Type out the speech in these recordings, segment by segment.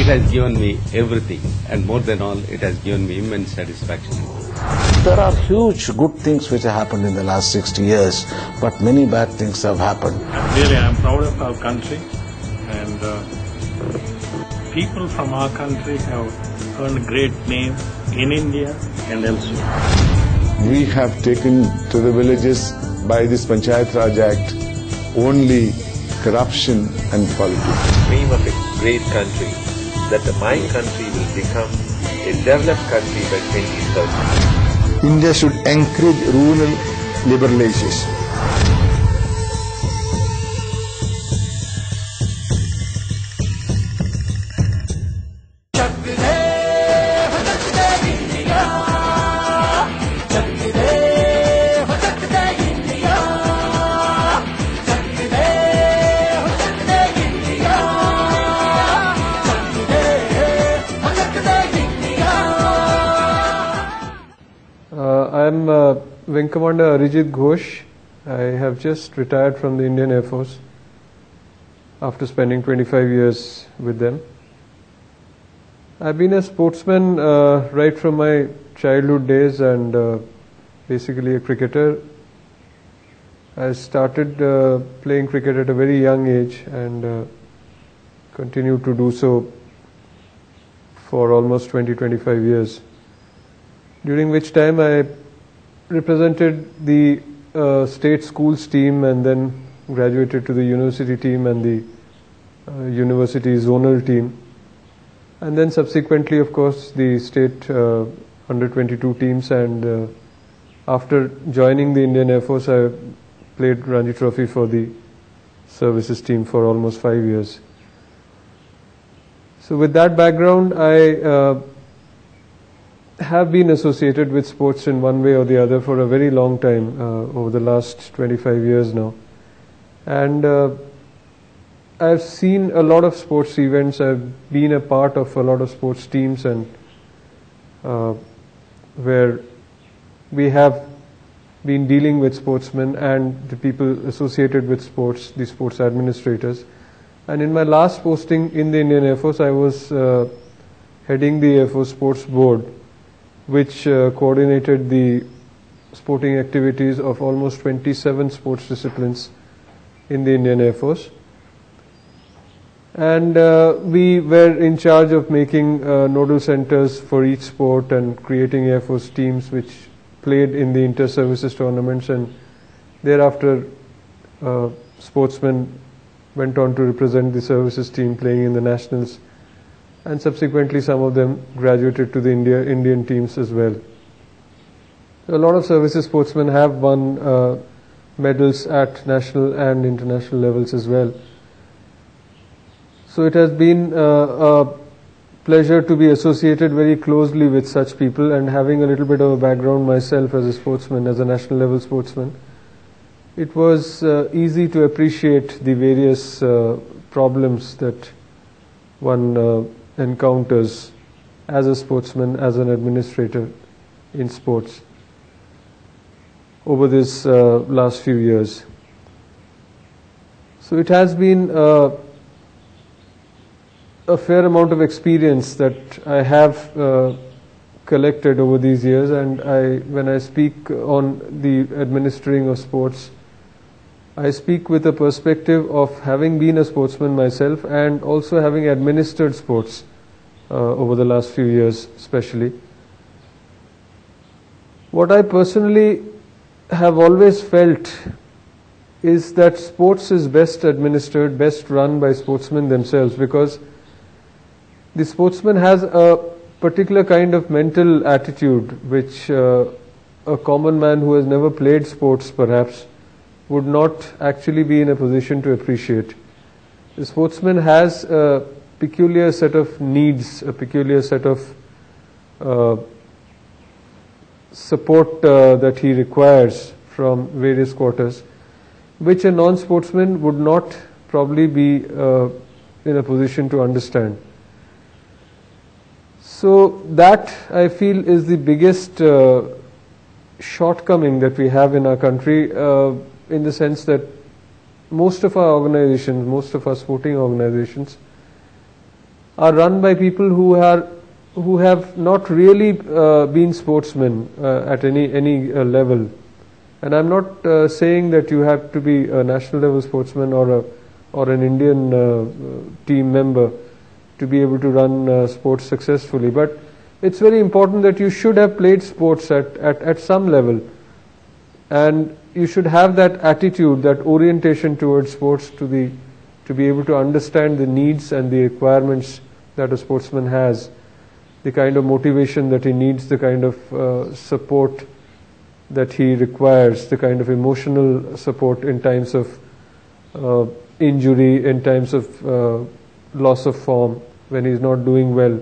has given me everything, and more than all, it has given me immense satisfaction. There are huge good things which have happened in the last 60 years, but many bad things have happened. Really, I am proud of our country, and people from our country have earned a great name in India and elsewhere. We have taken to the villages by this Panchayat Raj Act only corruption and politics. Dream of a great country, that my country will become a developed country by 2030. India should encourage rural liberalization. I'm Wing Commander Arijit Ghosh. I have just retired from the Indian Air Force after spending 25 years with them. I've been a sportsman right from my childhood days and basically a cricketer. I started playing cricket at a very young age and continued to do so for almost 20-25 years. During which time I represented the state schools team and then graduated to the university team and the university zonal team, and then subsequently, of course, the state under 22 teams, and after joining the Indian Air Force I played Ranji Trophy for the services team for almost 5 years. So with that background, I have been associated with sports in one way or the other for a very long time, over the last 25 years now. And I've seen a lot of sports events, I've been a part of a lot of sports teams, and where we have been dealing with sportsmen and the people associated with sports, the sports administrators. And in my last posting in the Indian Air Force, I was heading the Air Force Sports Board, which coordinated the sporting activities of almost 27 sports disciplines in the Indian Air Force. And we were in charge of making nodal centers for each sport and creating Air Force teams which played in the inter-services tournaments, and thereafter sportsmen went on to represent the services team playing in the nationals, and subsequently some of them graduated to the Indian teams as well. A lot of services sportsmen have won medals at national and international levels as well. So it has been a pleasure to be associated very closely with such people, and having a little bit of a background myself as a sportsman, as a national level sportsman, it was easy to appreciate the various problems that one encounters as a sportsman, as an administrator in sports over this last few years. So it has been a fair amount of experience that I have collected over these years, and when I speak on the administering of sports, I speak with a perspective of having been a sportsman myself and also having administered sports over the last few years especially. What I personally have always felt is that sports is best administered, best run by sportsmen themselves, because the sportsman has a particular kind of mental attitude which a common man who has never played sports perhaps would not actually be in a position to appreciate. The sportsman has a peculiar set of needs, a peculiar set of support that he requires from various quarters, which a non-sportsman would not probably be in a position to understand. So that, I feel, is the biggest shortcoming that we have in our country, in the sense that most of our organizations, most of our sporting organizations are run by people who have not really been sportsmen at any level. And I'm not saying that you have to be a national level sportsman or an Indian team member to be able to run sports successfully, but it's very important that you should have played sports at some level, and you should have that attitude, that orientation towards sports to be able to understand the needs and the requirements that a sportsman has, the kind of motivation that he needs, the kind of support that he requires, the kind of emotional support in times of injury, in times of loss of form, when he's not doing well.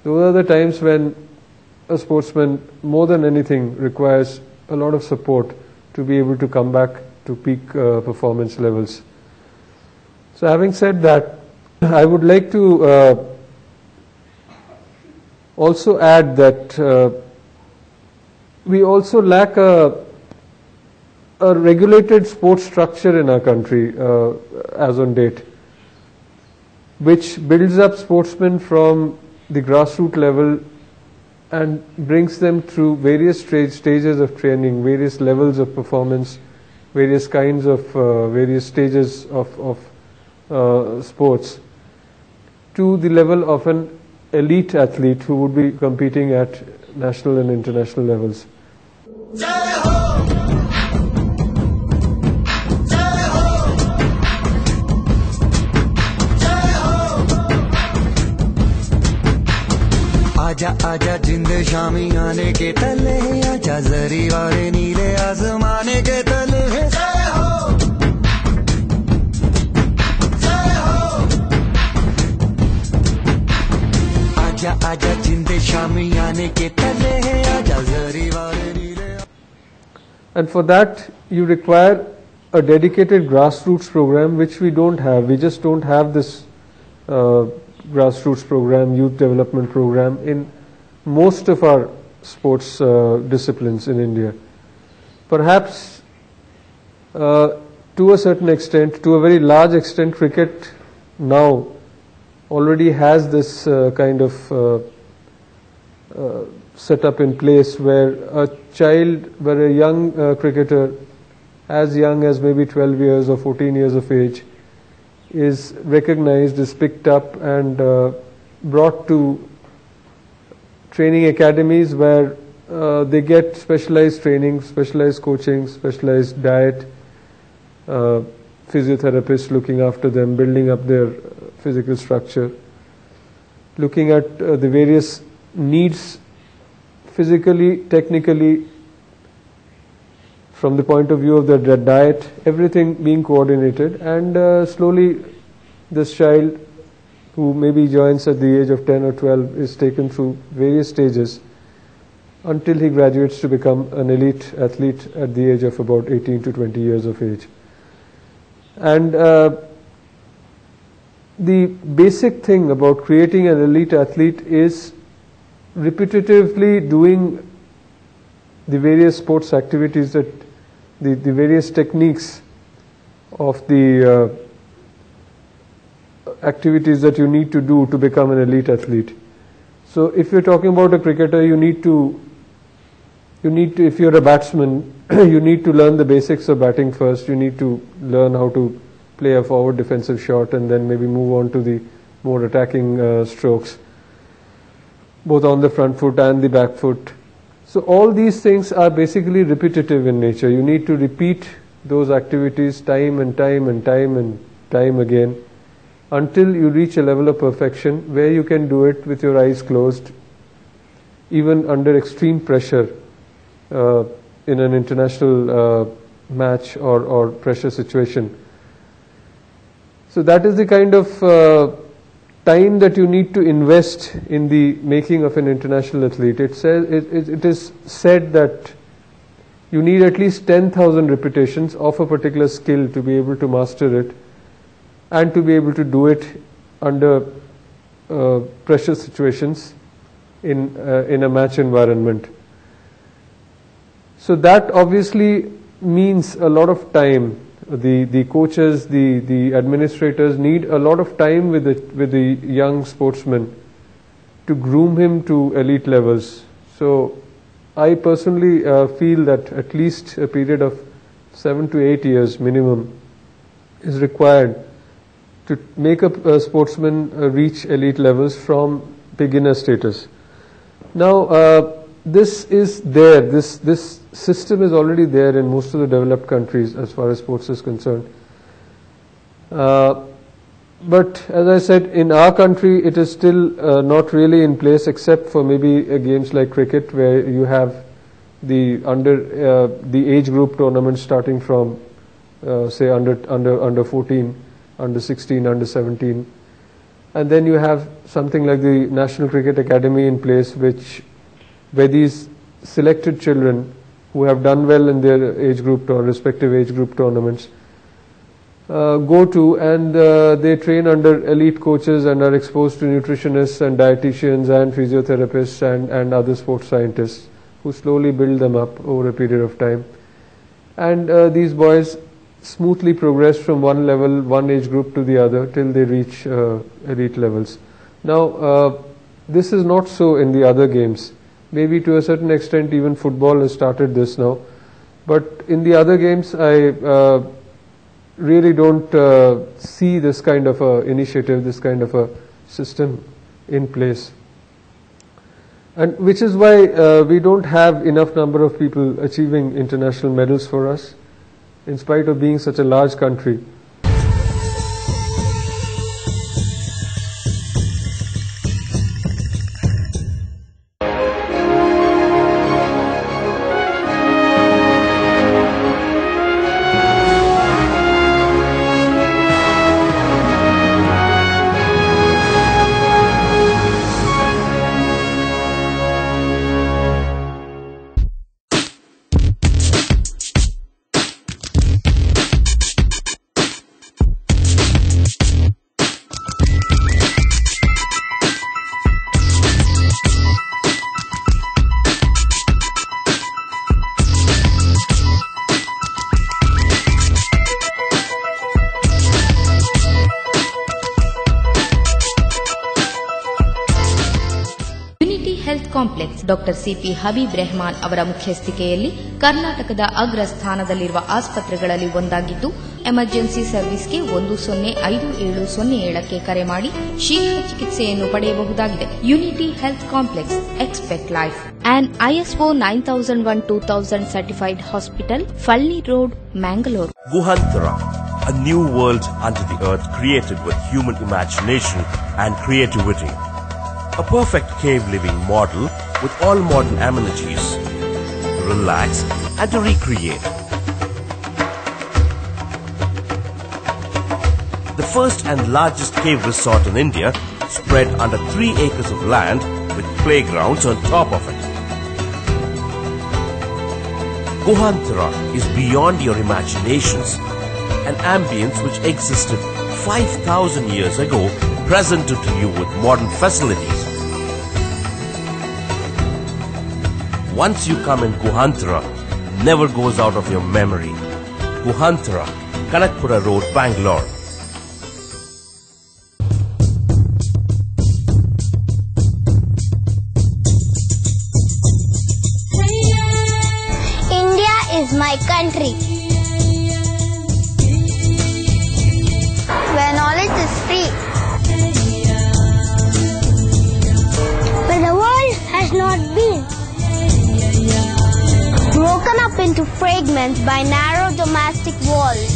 Those are the times when a sportsman, more than anything, requires a lot of support to be able to come back to peak performance levels. So having said that, I would like to also add that we also lack a regulated sports structure in our country as on date, which builds up sportsmen from the grassroots level and brings them through various stages of training, various levels of performance, various kinds of various stages of sports, to the level of an elite athlete who would be competing at national and international levels. आजा आजा जिंद शामी आने के तले, आजा जरी वाले नीले आसमाने के तले, जय हो आजा आजा जिंद शामी आने के तले, आजा जरी वाले नीले. And for that you require a dedicated grassroots program, which we don't have. We just don't have this grassroots program, youth development program in most of our sports disciplines in India. Perhaps to a certain extent, to a very large extent, cricket now already has this kind of setup in place, where a young cricketer, as young as maybe 12 years or 14 years of age, is recognized, is picked up and brought to training academies where they get specialized training, specialized coaching, specialized diet, physiotherapists looking after them, building up their physical structure, looking at the various needs physically, technically, from the point of view of the diet, everything being coordinated, and slowly this child, who maybe joins at the age of 10 or 12, is taken through various stages until he graduates to become an elite athlete at the age of about 18 to 20 years of age. And the basic thing about creating an elite athlete is repetitively doing the various sports activities, that the various techniques of the activities that you need to do to become an elite athlete. So if you're talking about a cricketer, you need to, if you're a batsman, you need to learn the basics of batting first. You need to learn how to play a forward defensive shot and then maybe move on to the more attacking strokes, both on the front foot and the back foot. So all these things are basically repetitive in nature. You need to repeat those activities time and time and time and time again until you reach a level of perfection where you can do it with your eyes closed, even under extreme pressure in an international match or pressure situation. So that is the kind of time that you need to invest in the making of an international athlete. It is said that you need at least 10,000 repetitions of a particular skill to be able to master it and to be able to do it under pressure situations in a match environment. So that obviously means a lot of time The coaches, the administrators need a lot of time with the young sportsman to groom him to elite levels. So I personally feel that at least a period of 7 to 8 years minimum is required to make a sportsman reach elite levels from beginner status. Now, this is there. This system is already there in most of the developed countries as far as sports is concerned. But as I said, in our country, it is still not really in place, except for maybe games like cricket, where you have the age group tournaments starting from say under 14, under 16, under 17, and then you have something like the National Cricket Academy in place, where these selected children who have done well in their age group or respective age group tournaments go to, and they train under elite coaches and are exposed to nutritionists and dietitians and physiotherapists and other sports scientists who slowly build them up over a period of time. And these boys smoothly progress from one level, one age group to the other till they reach elite levels. Now, this is not so in the other games. Maybe to a certain extent even football has started this now. But in the other games, I really don't see this kind of a initiative, this kind of a system in place. And which is why we don't have enough number of people achieving international medals for us, in spite of being such a large country. Complex doctor CP Habib Rehman ಅವರ ಮುಖ್ಯಸ್ಥಿಕೆಯಲ್ಲಿ ಕರ್ನಾಟಕದ ಅಗ್ರ ಸ್ಥಾನದಲ್ಲಿರುವ ಆಸ್ಪತ್ರೆಗಳಲ್ಲಿ ಒಂದಾಗಿದ್ದು, emergency ಸರ್ವಿಸ್ಗೆ 10570 ಕರೆ ಮಾಡಿ ಶೀಘ್ರ ಚಿಕಿತ್ಸೆಯನ್ನು ಪಡೆಯಬಹುದಾಗಿದೆ. Unity health complex, expect life. An ISO 9001-2000 certified hospital, Falli Road, Mangalore. Guhantara, a new world under the earth created with human imagination and creativity. A perfect cave living model with all modern amenities to relax and to recreate. The first and largest cave resort in India, spread under 3 acres of land with playgrounds on top of it. Guhantara is beyond your imaginations, an ambience which existed 5,000 years ago, presented to you with modern facilities. Once you come in Guhantara, never goes out of your memory. Guhantara, Kanakpura Road, Bangalore. India is my country, where knowledge is free, where the world has not been broken up into fragments by narrow domestic walls.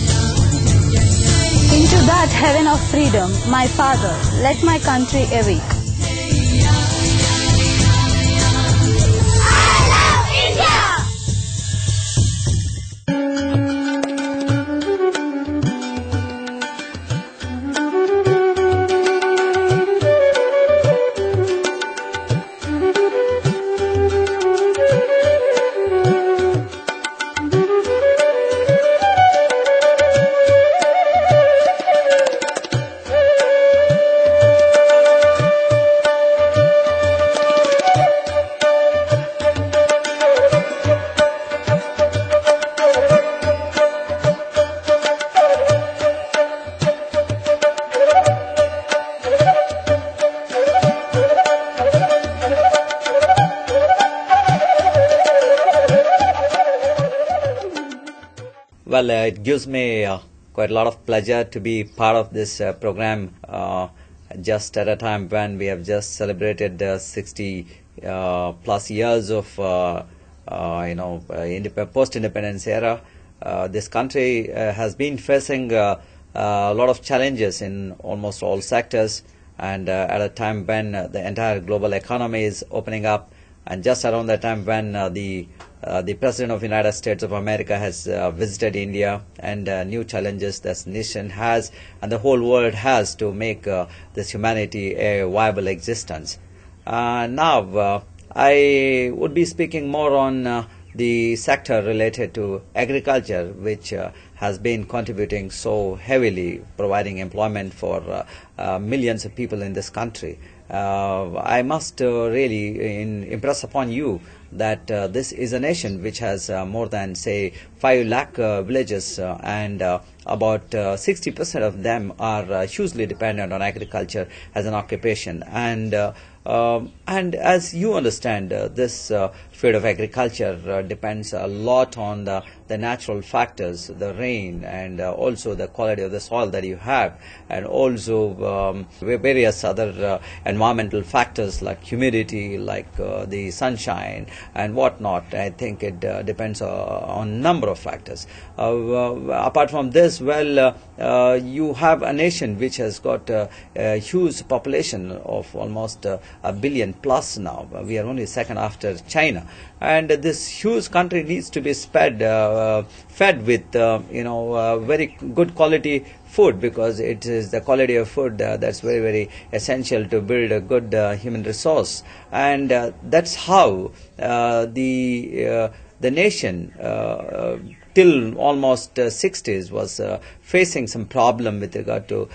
Into that heaven of freedom, my father, let my country awake. I love India! Well, it gives me quite a lot of pleasure to be part of this program just at a time when we have just celebrated 60 plus years of post-independence era. This country has been facing a lot of challenges in almost all sectors, and at a time when the entire global economy is opening up, and just around that time when the President of the United States of America has visited India, and new challenges this nation has and the whole world has to make this humanity a viable existence. Now, I would be speaking more on the sector related to agriculture, which has been contributing so heavily, providing employment for millions of people in this country. I must really impress upon you that this is a nation which has more than, say, 5 lakh villages, and about 60% of them are hugely dependent on agriculture as an occupation. And as you understand, this field of agriculture depends a lot on the natural factors, the rain, and also the quality of the soil that you have, and also various other environmental factors like humidity, like the sunshine and whatnot. I think it depends on a number of factors. Apart from this, well, you have a nation which has got a huge population of almost a billion plus now. We are only second after China, and this huge country needs to be fed with very good quality food, because it is the quality of food that's very, very essential to build a good human resource. And that's how the nation till almost 60s was facing some problem with regard to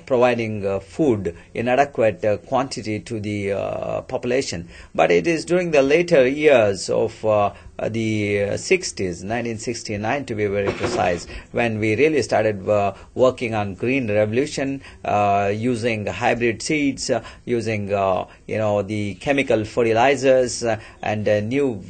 providing food in adequate quantity to the population. But it is during the later years of the 60s, 1969 to be very precise, when we really started working on green revolution, using hybrid seeds, using the chemical fertilizers, and new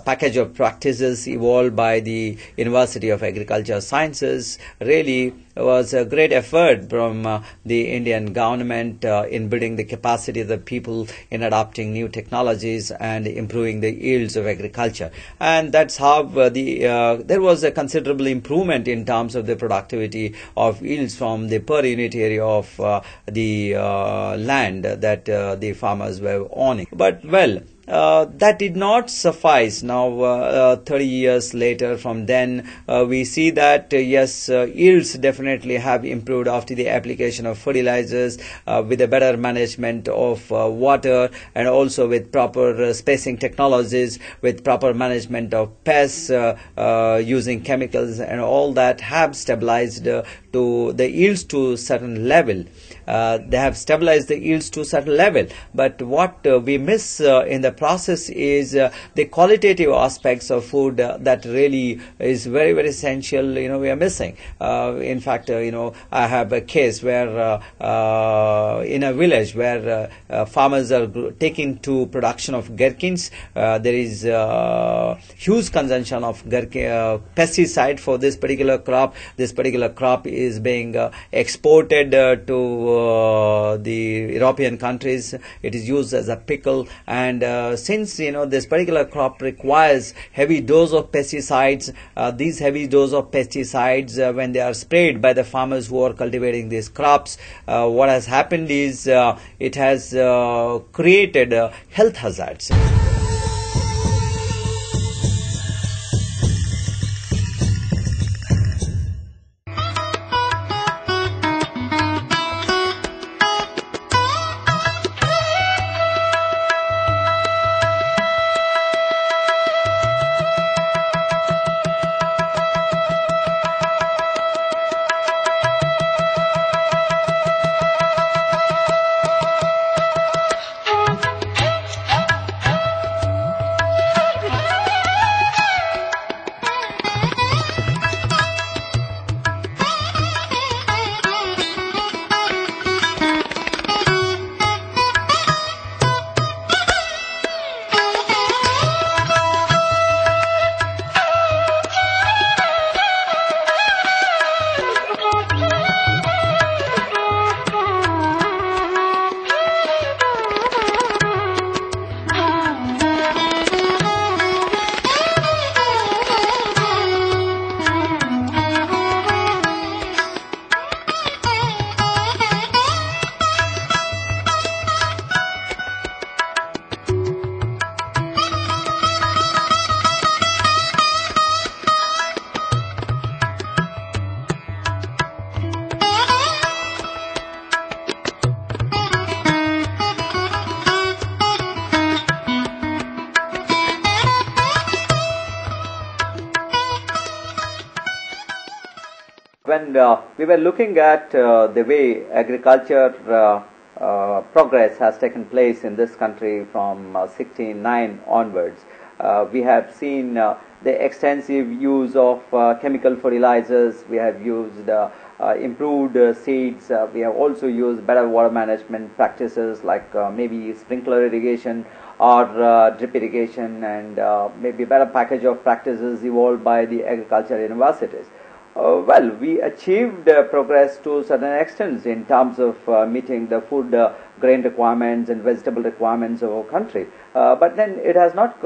package of practices evolved by the University of Agricultural Sciences. Really was a great effort from the Indian government in building the capacity of the people in adopting new technologies and improving the yields of agriculture. And that's how there was a considerable improvement in terms of the productivity of yields from the per unit area of the land that the farmers were owning. But well, that did not suffice. Now 30 years later from then, we see that yes, yields definitely have improved after the application of fertilizers, with a better management of water, and also with proper spacing technologies, with proper management of pests, using chemicals, and all that have stabilized to the yields to a certain level. They have stabilized the yields to a certain level, but what we miss in the process is the qualitative aspects of food that really is very, very essential. We are missing. In fact, I have a case where in a village where farmers are taking to production of gherkins, there is huge consumption of pesticide for this particular crop. This particular crop is being exported to the European countries. It is used as a pickle, and since this particular crop requires heavy dose of pesticides, these heavy dose of pesticides when they are sprayed by the farmers who are cultivating these crops, what has happened is it has created health hazards. When we were looking at the way agriculture progress has taken place in this country from 69 onwards, we have seen the extensive use of chemical fertilizers. We have used improved seeds. We have also used better water management practices like maybe sprinkler irrigation or drip irrigation, and maybe better package of practices evolved by the agriculture universities. Well, we achieved progress to certain extents in terms of meeting the food grain requirements and vegetable requirements of our country. But then it has not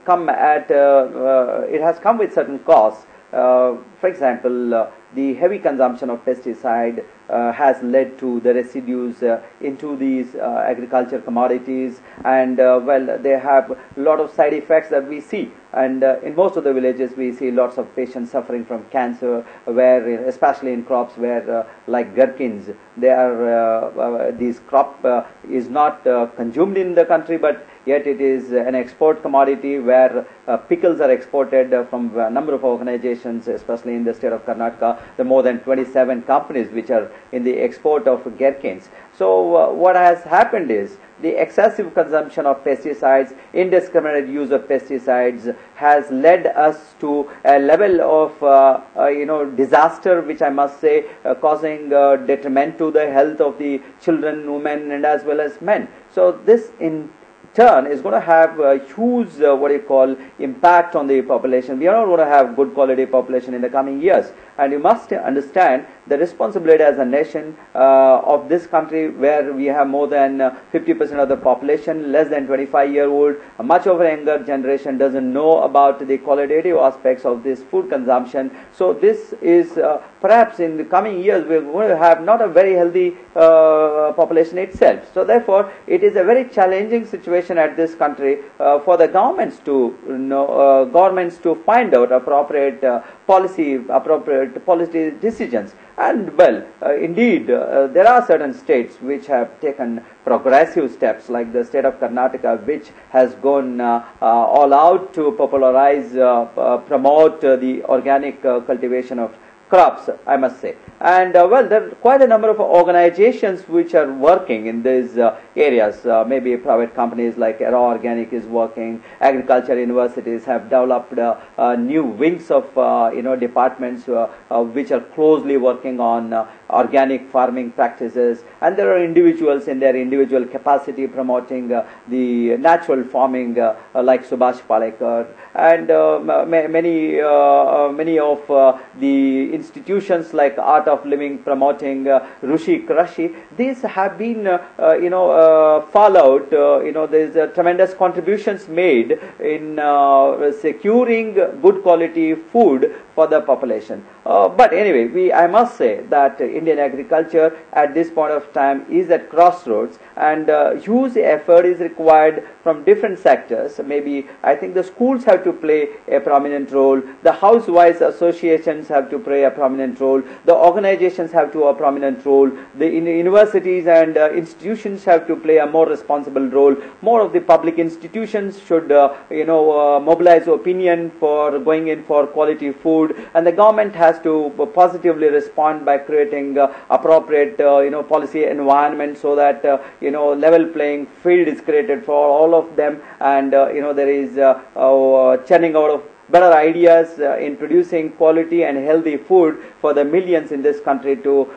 come at, it has come with certain costs. For example, the heavy consumption of pesticide has led to the residues into these agriculture commodities, and well, they have a lot of side effects that we see. And in most of the villages, we see lots of patients suffering from cancer, where, especially in crops where, like gherkins, they are these crop is not consumed in the country, but yet it is an export commodity where pickles are exported from a number of organizations, especially in the state of Karnataka. There are more than 27 companies which are in the export of gherkins. So what has happened is the excessive consumption of pesticides, indiscriminate use of pesticides has led us to a level of disaster, which I must say causing detriment to the health of the children, women, and as well as men. So this in turn is going to have a huge impact on the population. We are not going to have good quality population in the coming years, and you must understand the responsibility as a nation of this country, where we have more than 50% of the population less than 25-year-old. Much of a younger generation doesn't know about the qualitative aspects of this food consumption. So this is perhaps in the coming years we're going to have not a very healthy population itself. So therefore it is a very challenging situation at this country for the governments to find out appropriate policy decisions. And well, indeed, there are certain states which have taken progressive steps, like the state of Karnataka, which has gone all out to popularize, promote the organic cultivation of crops, I must say. And well, there are quite a number of organizations which are working in these areas. Maybe private companies like Era Organic is working. Agriculture universities have developed new wings of departments which are closely working on organic farming practices. And there are individuals in their individual capacity promoting the natural farming, like Subhash Palekar, and many of the institutions like Art of Living promoting Rushi Krashi. These have been followed. There's tremendous contributions made in securing good quality food for the population. But anyway, I must say that Indian agriculture at this point of time is at crossroads, and huge effort is required from different sectors. Maybe I think the schools have to play a prominent role, the housewives associations have to play a prominent role, the organizations have to a prominent role, the universities and institutions have to play a more responsible role. More of the public institutions should mobilize opinion for going in for quality food, and the government has to positively respond by creating appropriate policy environment, so that level playing field is created for all of them, and there is churning out of better ideas in producing quality and healthy food for the millions in this country to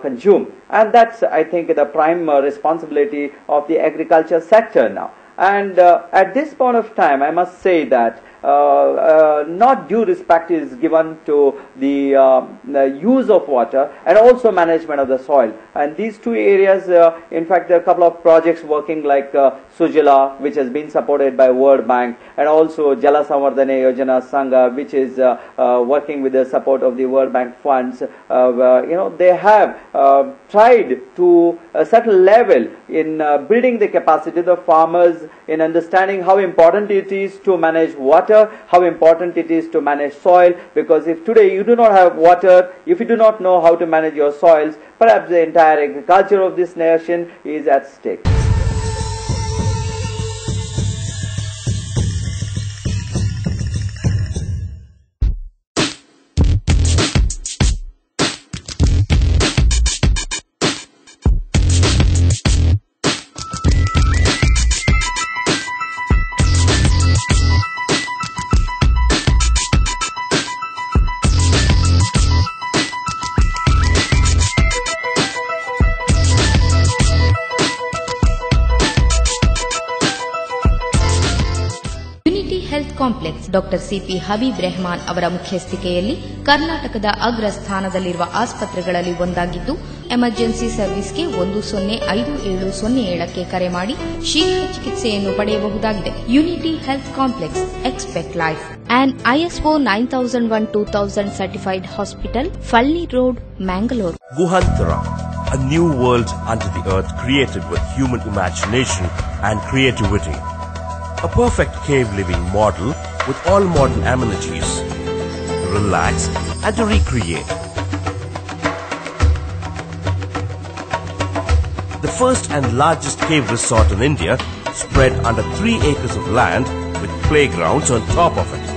consume. And that's, I think, the prime responsibility of the agriculture sector now. And at this point of time, I must say that not due respect is given to the use of water and also management of the soil. And these two areas, in fact, there are a couple of projects working like Sujila, which has been supported by World Bank, and also Jala Samvardhana Yojana Sangha, which is working with the support of the World Bank funds. They have tried to a certain level in building the capacity of the farmers in understanding how important it is to manage water, how important it is to manage soil, because if today you do not have water, if you do not know how to manage your soils, perhaps the entire agriculture of this nation is at stake. Complex doctor CP Habib Rehman ಅವರ ಮುಖ್ಯಸ್ಥಿಕೆಯಲ್ಲಿ ಕರ್ನಾಟಕದ ಅಗ್ರ ಸ್ಥಾನದಲ್ಲಿರುವ ಆಸ್ಪತ್ರೆಗಳಲ್ಲಿ ಒಂದಾಗಿದ್ದು emergency ಸರ್ವಿಸ್ಗೆ 1055707ಕ್ಕೆ ಕರೆ ಮಾಡಿ ಶೀಘ್ರ ಚಿಕಿತ್ಸೆಯನ್ನು ಪಡೆಯಬಹುದಾಗಿದೆ. Unity health complex, expect life. An ISO 9001:2000 certified hospital, Falni Road, Mangalore. Guhantara, a new world under the earth created with human imagination and creativity. A perfect cave-living model with all modern amenities to relax and to recreate. The first and largest cave resort in India, spread under 3 acres of land with playgrounds on top of it.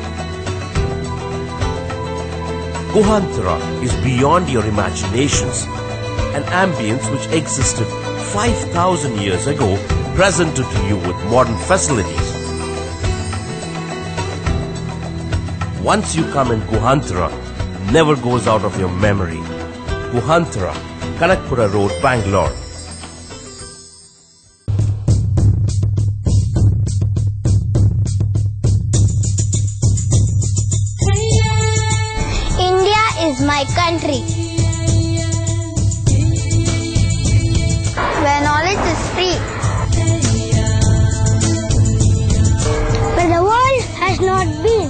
Guhantara is beyond your imaginations, an ambience which existed 5,000 years ago, presented to you with modern facilities. Once you come in Guhantara, never goes out of your memory. Guhantara, Kanakpura Road, Bangalore. My country, where knowledge is free, where the world has not been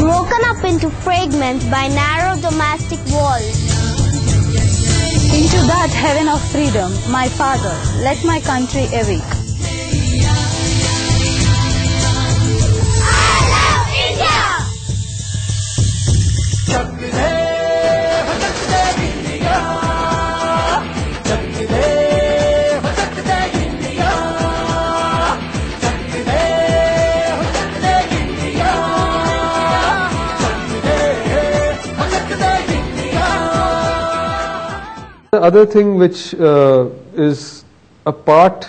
broken up into fragments by narrow domestic walls. Into that heaven of freedom, my father, let my country awake. The other thing which is a part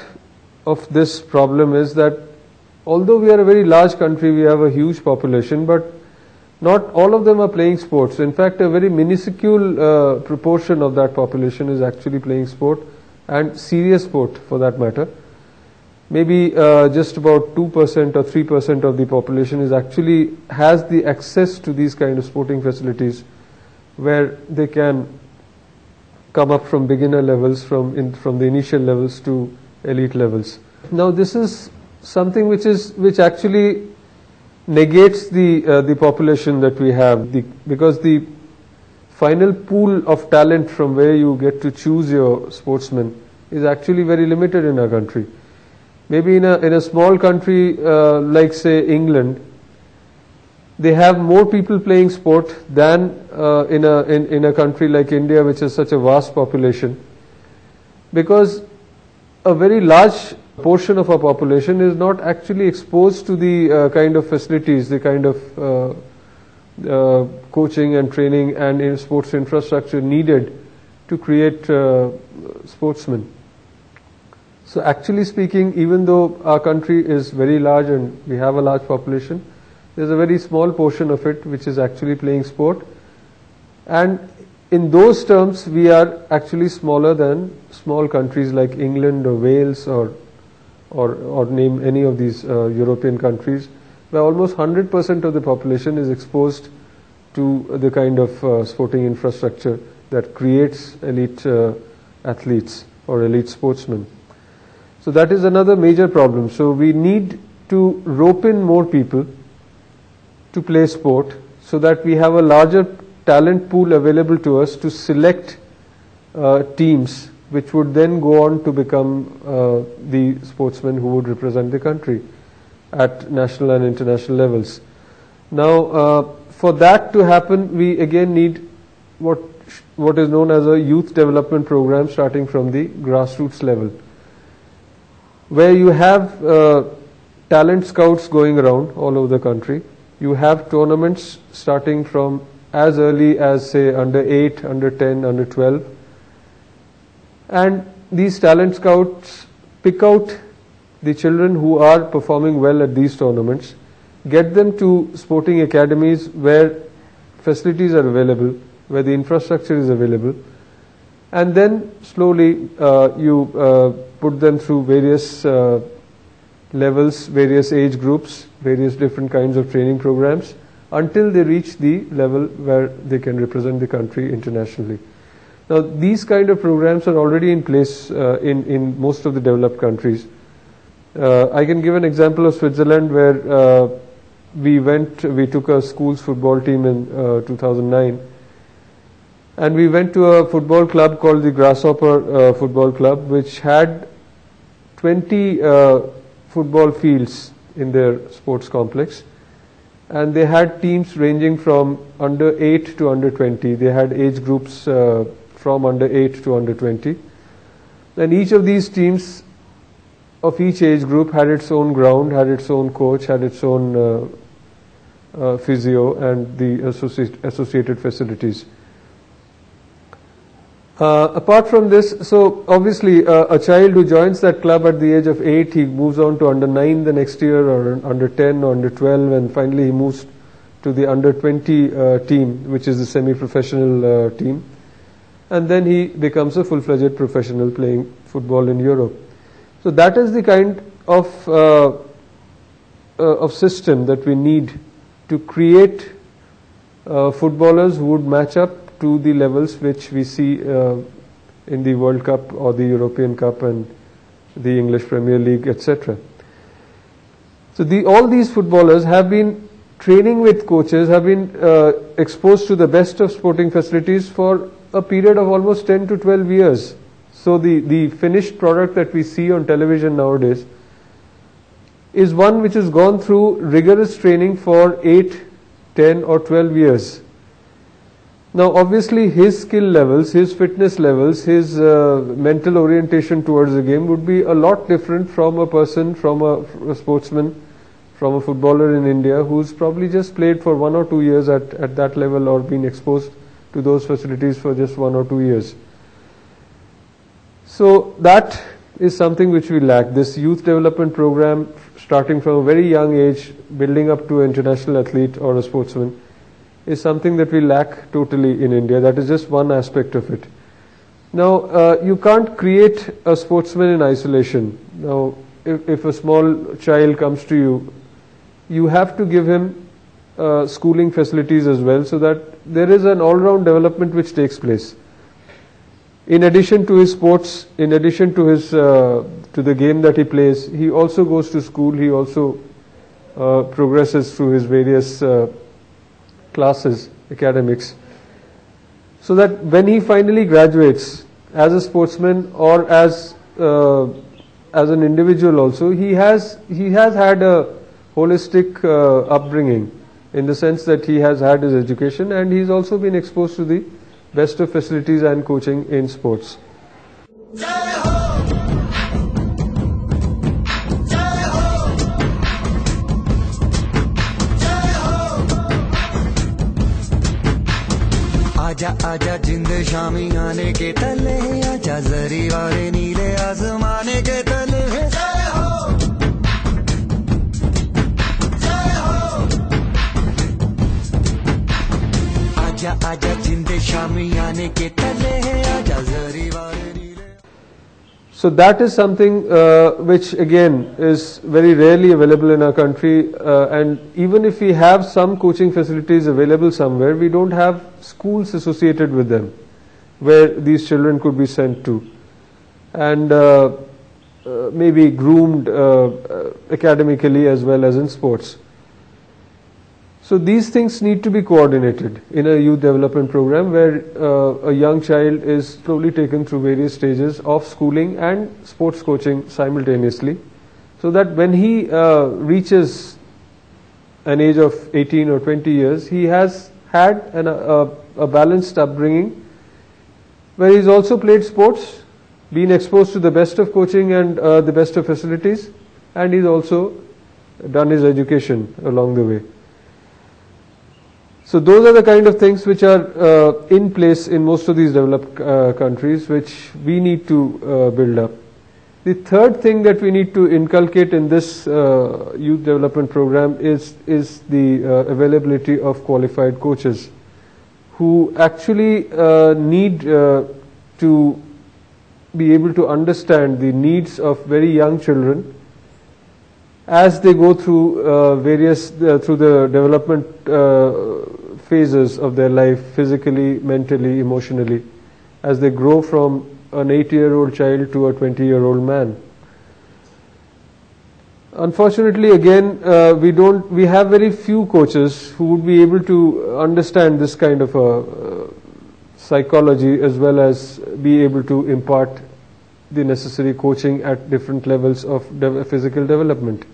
of this problem is that although we are a very large country, we have a huge population, but not all of them are playing sports. In fact, a very minuscule proportion of that population is actually playing sport, and serious sport for that matter. Maybe just about 2% or 3% of the population is actually has the access to these kind of sporting facilities where they can come up from beginner levels, from the initial levels to elite levels. Now this is something which actually negates the population that we have, because the final pool of talent from where you get to choose your sportsmen is actually very limited in our country. Maybe in a small country like say England, they have more people playing sport than in a country like India, which has such a vast population, because a very large portion of our population is not actually exposed to the kind of facilities, the kind of coaching and training and sports infrastructure needed to create sportsmen. So actually speaking, even though our country is very large and we have a large population, there's a very small portion of it which is actually playing sport, and in those terms we are actually smaller than small countries like England or Wales or name any of these European countries, where almost 100% of the population is exposed to the kind of sporting infrastructure that creates elite athletes or elite sportsmen. So that is another major problem. So we need to rope in more people to play sport so that we have a larger talent pool available to us to select teams which would then go on to become the sportsmen who would represent the country at national and international levels. Now for that to happen, we again need what is known as a youth development program starting from the grassroots level, where you have talent scouts going around all over the country. You have tournaments starting from as early as say under 8, under 10, under 12, and these talent scouts pick out the children who are performing well at these tournaments, get them to sporting academies where facilities are available, where the infrastructure is available, and then slowly you put them through various levels, various age groups, various different kinds of training programs, until they reach the level where they can represent the country internationally. Now, these kind of programs are already in place in most of the developed countries. I can give an example of Switzerland, where we took a school's football team in 2009, and we went to a football club called the Grasshopper Football Club, which had 20 football fields in their sports complex, and they had teams ranging from under 8 to under 20. They had age groups from under 8 to under 20, and each of these teams of each age group had its own ground, had its own coach, had its own physio and the associated facilities. Apart from this, so obviously a child who joins that club at the age of 8, he moves on to under 9 the next year, or under 10 or under 12, and finally he moves to the under 20 team, which is the semi-professional team, and then he becomes a full-fledged professional playing football in Europe. So that is the kind of system that we need to create footballers who would match up to the levels which we see in the World Cup or the European Cup and the English Premier League, etc. So all these footballers have been training with coaches, have been exposed to the best of sporting facilities for a period of almost 10 to 12 years. So the finished product that we see on television nowadays is one which has gone through rigorous training for 8, 10 or 12 years. Now obviously his skill levels, his fitness levels, his mental orientation towards the game would be a lot different from a person, from a sportsman, from a footballer in India who's probably just played for 1 or 2 years at that level, or been exposed to those facilities for just 1 or 2 years. So that is something which we lack. This youth development program, starting from a very young age, building up to an international athlete or a sportsman, is something that we lack totally in India. That is just one aspect of it. Now, you can't create a sportsman in isolation. Now, if a small child comes to you, you have to give him schooling facilities as well, so that there is an all-round development which takes place. In addition to his sports, in addition to his to the game that he plays, he also goes to school. He also progresses through his various classes, academics, so that when he finally graduates as a sportsman or as an individual also, he has had a holistic upbringing, in the sense that he has had his education and he's also been exposed to the best of facilities and coaching in sports. आजा आजा जिंद शामी आने के तले, आजा जरी वाले नीले आसमाने के तले, जय हो जय हो, आजा आजा जिंद शामी आने के तले, आजा जरी वाले नीले. So that is something which again is very rarely available in our country, and even if we have some coaching facilities available somewhere, we don't have schools associated with them where these children could be sent to and maybe groomed academically as well as in sports. So these things need to be coordinated in a youth development program, where a young child is slowly taken through various stages of schooling and sports coaching simultaneously, so that when he reaches an age of 18 or 20 years, he has had a balanced upbringing, where he's also played sports, been exposed to the best of coaching and the best of facilities, and he's also done his education along the way. So those are the kind of things which are in place in most of these developed countries, which we need to build up. The third thing that we need to inculcate in this youth development program is the availability of qualified coaches who actually need to be able to understand the needs of very young children as they go through through the development phases of their life, physically, mentally, emotionally, as they grow from an 8-year-old child to a 20-year-old man. Unfortunately, again, we have very few coaches who would be able to understand this kind of a psychology, as well as be able to impart the necessary coaching at different levels of physical development.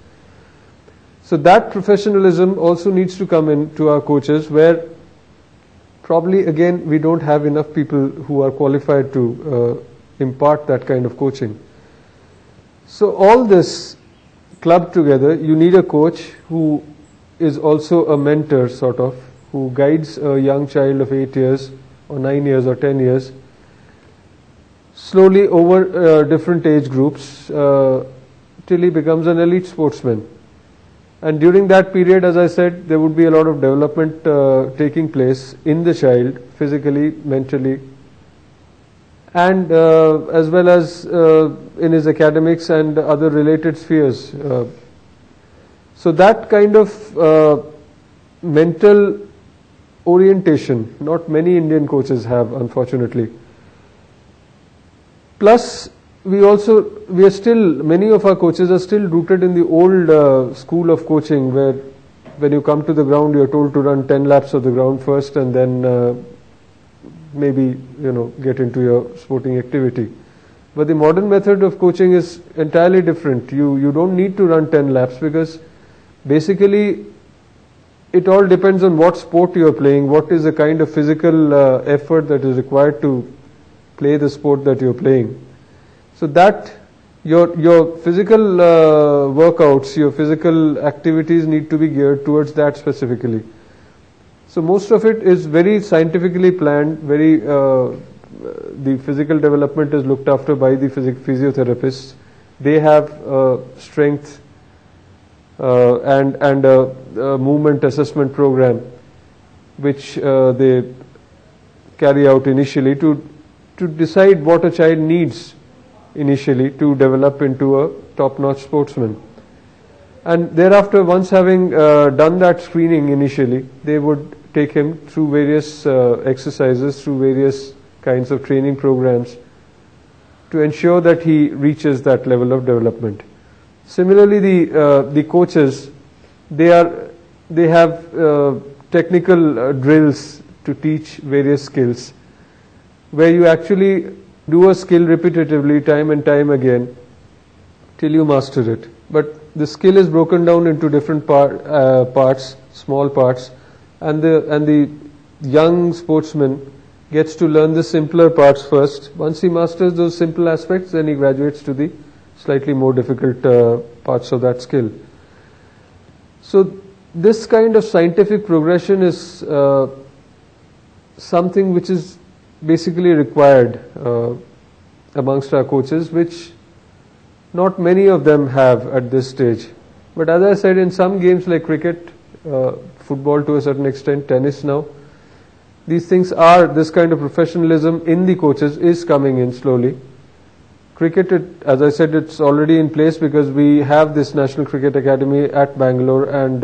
So that professionalism also needs to come into our coaches, where probably again we don't have enough people who are qualified to impart that kind of coaching. So all this clubbed together, you need a coach who is also a mentor, sort of, who guides a young child of 8 years or 9 years or 10 years slowly over different age groups till he becomes an elite sportsman. And during that period, as I said, there would be a lot of development taking place in the child, physically, mentally, and as well as in his academics and other related spheres. So that kind of mental orientation, not many Indian coaches have, unfortunately. Plus, many of our coaches are still rooted in the old school of coaching, where when you come to the ground, you're told to run 10 laps of the ground first, and then maybe, get into your sporting activity. But the modern method of coaching is entirely different. You don't need to run 10 laps, because basically it all depends on what sport you're playing, what is the kind of physical effort that is required to play the sport that you're playing. So that your physical workouts, your physical activities need to be geared towards that specifically. So most of it is very scientifically planned, the physical development is looked after by the physiotherapists. They have strength and a movement assessment program which they carry out initially to decide what a child needs initially to develop into a top-notch sportsman. And thereafter, once having done that screening initially, they would take him through various exercises, through various kinds of training programs to ensure that he reaches that level of development. Similarly, the coaches, they have technical drills to teach various skills, where you actually do a skill repetitively, time and time again, till you master it. But the skill is broken down into different parts, small parts, and the young sportsman gets to learn the simpler parts first. Once he masters those simple aspects, then he graduates to the slightly more difficult parts of that skill. So this kind of scientific progression is something which is basically required amongst our coaches, which not many of them have at this stage. But as I said, in some games like cricket, football to a certain extent, tennis now, these things are, this kind of professionalism in the coaches is coming in slowly. Cricket, as I said, it's already in place because we have this National Cricket Academy at Bangalore, and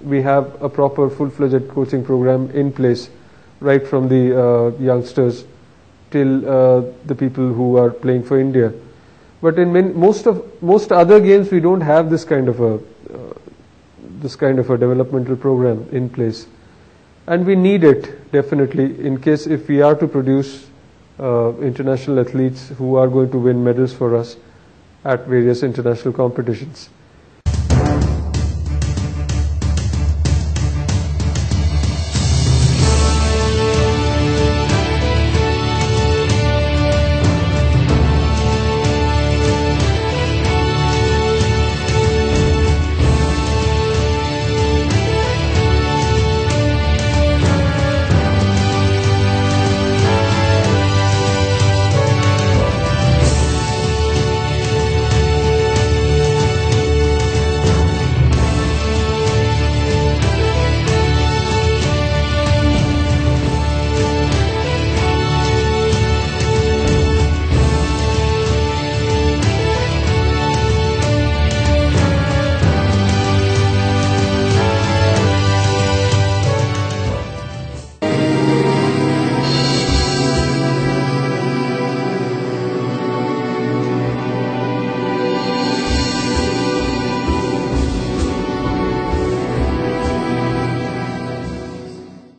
we have a proper full-fledged coaching program in place, right from the youngsters till the people who are playing for India. But in most other games, we don't have this kind of a developmental program in place, and we need it definitely in case if we are to produce international athletes who are going to win medals for us at various international competitions.